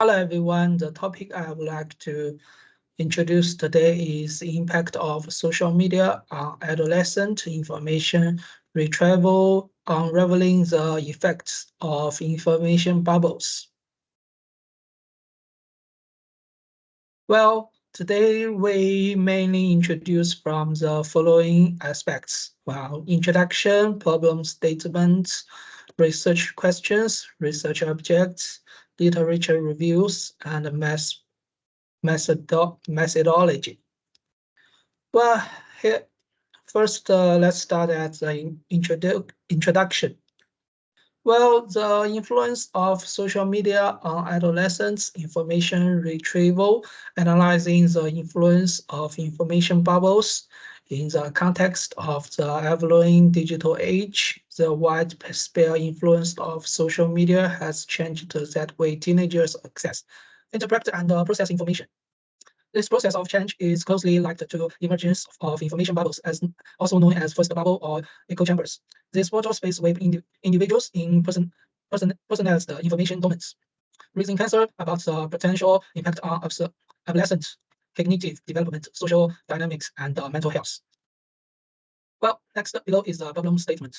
Hello everyone, the topic I would like to introduce today is the impact of social media on adolescent information retrieval, unraveling the effects of information bubbles. Well, today we mainly introduce from the following aspects. Well, introduction, problem statements, research questions, research objects, literature reviews, and methodology. Well, here first, let's start at the introduction. Well, the influence of social media on adolescents' information retrieval, analyzing the influence of information bubbles in the context of the evolving digital age. The widespread influence of social media has changed that way teenagers access, interpret, and process information. This process of change is closely linked to emergence of information bubbles, as also known as first bubble or echo chambers. These virtual space wave individuals in personalized information domains, raising concern about the potential impact on adolescent cognitive development, social dynamics, and mental health. Well, next below is the problem statement.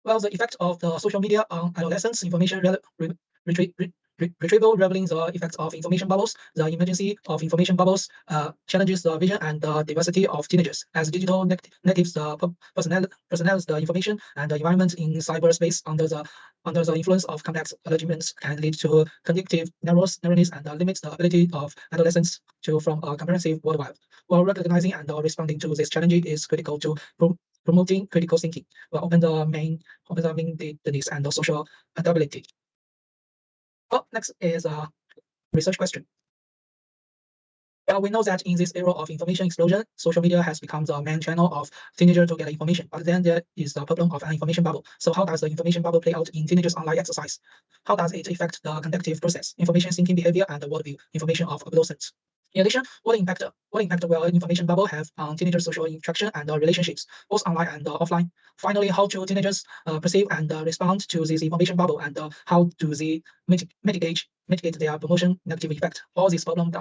Well, the effect of the social media on adolescents' information retrieval, revealing the effects of information bubbles. The emergence of information bubbles challenges the vision and the diversity of teenagers. As digital natives, personalize the information and the environment in cyberspace under the influence of complex arrangements can lead to cognitive narrowness and limits the ability of adolescents to form a comprehensive worldwide. While recognizing and responding to this challenge is critical to promoting critical thinking, will open the needs and the social adaptability. Well, next is a research question. Well, we know that in this era of information explosion, social media has become the main channel of teenagers to get information. But then there is the problem of an information bubble. So how does the information bubble play out in teenagers' online exercise? How does it affect the cognitive process, information thinking behavior, and the worldview information of adolescents? In addition, what impact will information bubble have on teenagers' social interaction and relationships, both online and offline? Finally, how do teenagers perceive and respond to this information bubble, and how do they mitigate their promotion negative effect? All these problems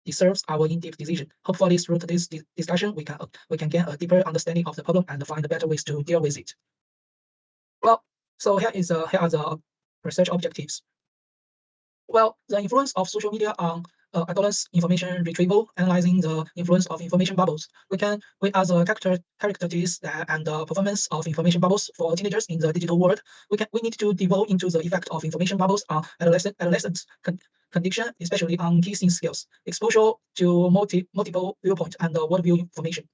deserves our in-depth decision. Hopefully, through this discussion, we can gain a deeper understanding of the problem and find better ways to deal with it. Well, so here are the research objectives. Well, the influence of social media on adolescents' information retrieval, analyzing the influence of information bubbles. We are the characteristics and the performance of information bubbles for teenagers in the digital world. We need to delve into the effect of information bubbles on adolescents' condition, especially on key skills, exposure to multiple viewpoints and worldview information.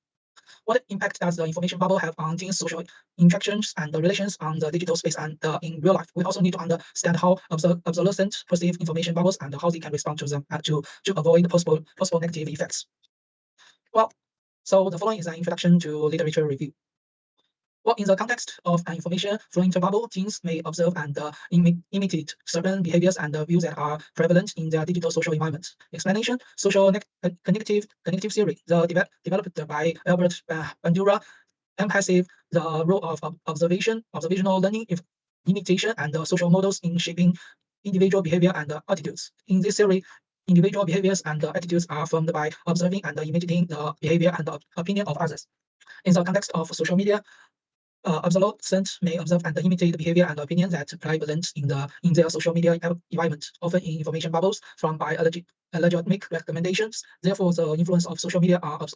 What impact does the information bubble have on teens' social interactions and the relations on the digital space and in real life? We also need to understand how adolescents perceive information bubbles and how they can respond to them and to avoid possible negative effects. Well, so the following is an introduction to literature review. Well, in the context of an information flowing bubble, teens may observe and imitate certain behaviors and views that are prevalent in their digital social environment. Explanation: social cognitive theory, developed by Albert Bandura, emphasizes the role of observational learning, imitation, and social models in shaping individual behavior and attitudes. In this theory, individual behaviors and attitudes are formed by observing and imitating the behavior and opinion of others. In the context of social media, adolescents may observe and imitate the behavior and opinion that prevalent in their social media environment, often in information bubbles from by algorithmic recommendations. Therefore, the influence of social media on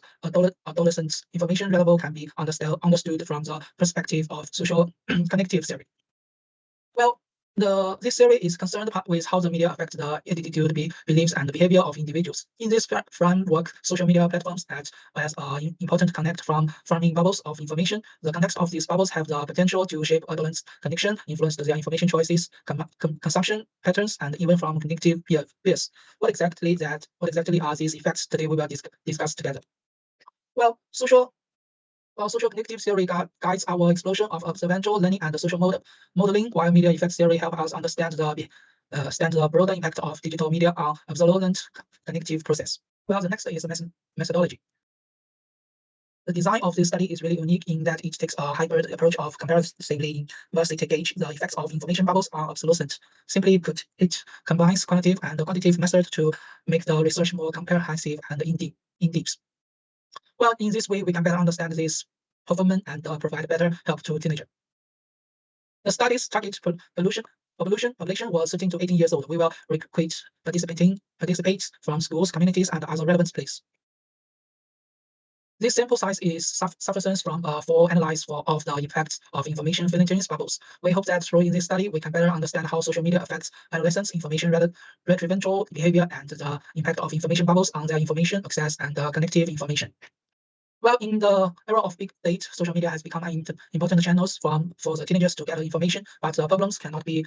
adolescents' information level can be understood from the perspective of social cognitive theory. Well, this theory is concerned with how the media affect the attitude, beliefs, and behavior of individuals. In this framework, social media platforms act as an important connect from forming bubbles of information. The context of these bubbles have the potential to shape adolescents' connection, influence their information choices, consumption patterns, and even from cognitive bias. What exactly are these effects? Today we will discuss together. Well, social cognitive theory guides our exploration of observational learning and social modeling, while media effects theory help us understand the broader impact of digital media on observant cognitive process. Well, the next is methodology. The design of this study is really unique in that it takes a hybrid approach of comparatively investigate gauge the effects of information bubbles on obsolescence. Simply put, it combines quantitative and quantitative methods to make the research more comprehensive and in-depth. Well, in this way, we can better understand this performance and provide better help to teenagers. The study's target population was 13 to 18 years old. We will recruit participants from schools, communities, and other relevant places. This sample size is sufficient for analysis of the effects of information filtering bubbles. We hope that through this study, we can better understand how social media affects adolescents' information retrieval behavior and the impact of information bubbles on their information access and connective information. Well, in the era of big data, social media has become an important channels for the teenagers to gather information, but the problems cannot be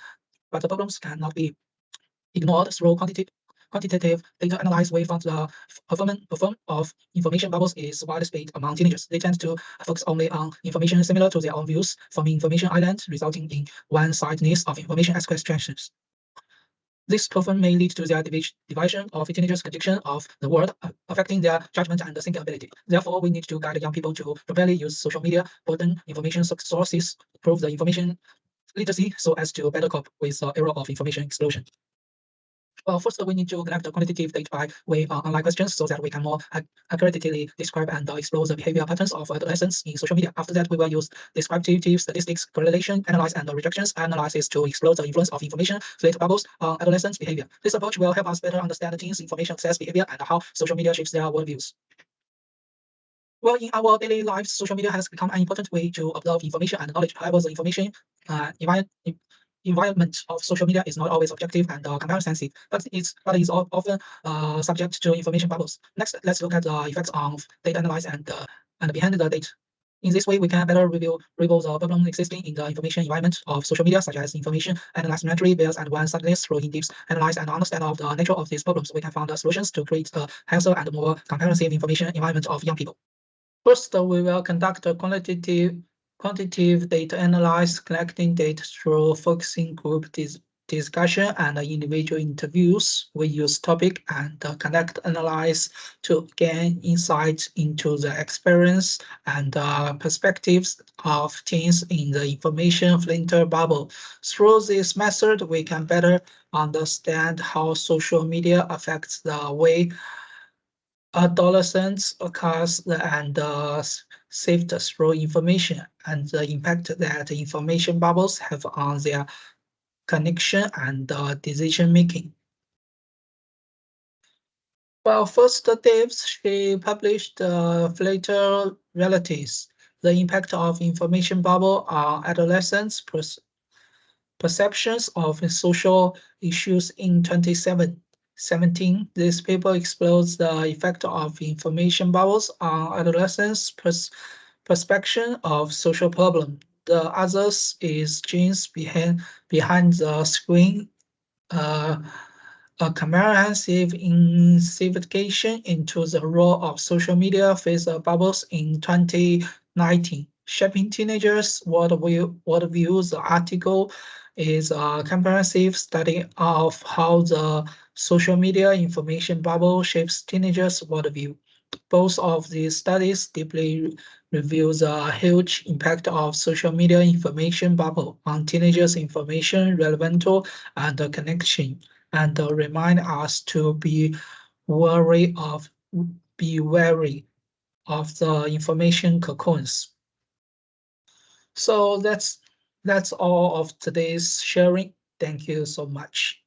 ignored through quantitative data analysis. We found the performance of information bubbles is widespread among teenagers. They tend to focus only on information similar to their own views, forming information islands, resulting in one-sidedness of information as questions. This performance may lead to their division of teenagers' condition of the world, affecting their judgment and thinking ability. Therefore, we need to guide young people to properly use social media, broaden information sources, improve the information literacy so as to better cope with the era of information explosion. Well, first, we need to collect the quantitative data by way of online questions so that we can more accurately describe and explore the behavior patterns of adolescents in social media. After that, we will use descriptive statistics, correlation analysis, and rejections analysis to explore the influence of information fleet bubbles on adolescents' behavior. This approach will help us better understand teens' information access behavior and how social media shapes their worldviews. Well, in our daily lives, social media has become an important way to observe information and knowledge. However, the information environment of social media is not always objective and comparison-sensitive, but is often subject to information bubbles. Next, let's look at the effects of data analysis and behind the data. In this way, we can better reveal the problem existing in the information environment of social media, such as information analysis bias and one-sidedness. Through in-depth analysis and understanding of the nature of these problems, we can find solutions to create a healthier and more comprehensive information environment of young people. First, we will conduct a quantitative data analysis, collecting data through focusing group discussion and individual interviews. We use topic and conduct analysis to gain insights into the experience and perspectives of teens in the information filter bubble. Through this method, we can better understand how social media affects the way adolescents across and sift through information and the impact that information bubbles have on their connection and decision making. Well, first Davis, she published Filter Realities, the impact of information bubble on adolescents' perceptions of social issues in 2017. This paper explores the effect of information bubbles on adolescents' perception of social problem. The others is Genes behind the screen, a comprehensive investigation into the role of social media filter bubbles in 2019. Shaping Teenagers' Worldview, the article is a comprehensive study of how the social media information bubble shapes teenagers' worldview. Both of these studies deeply review the huge impact of social media information bubble on teenagers' information relevant and connection, and remind us to be wary of the information cocoons. So that's all of today's sharing. Thank you so much.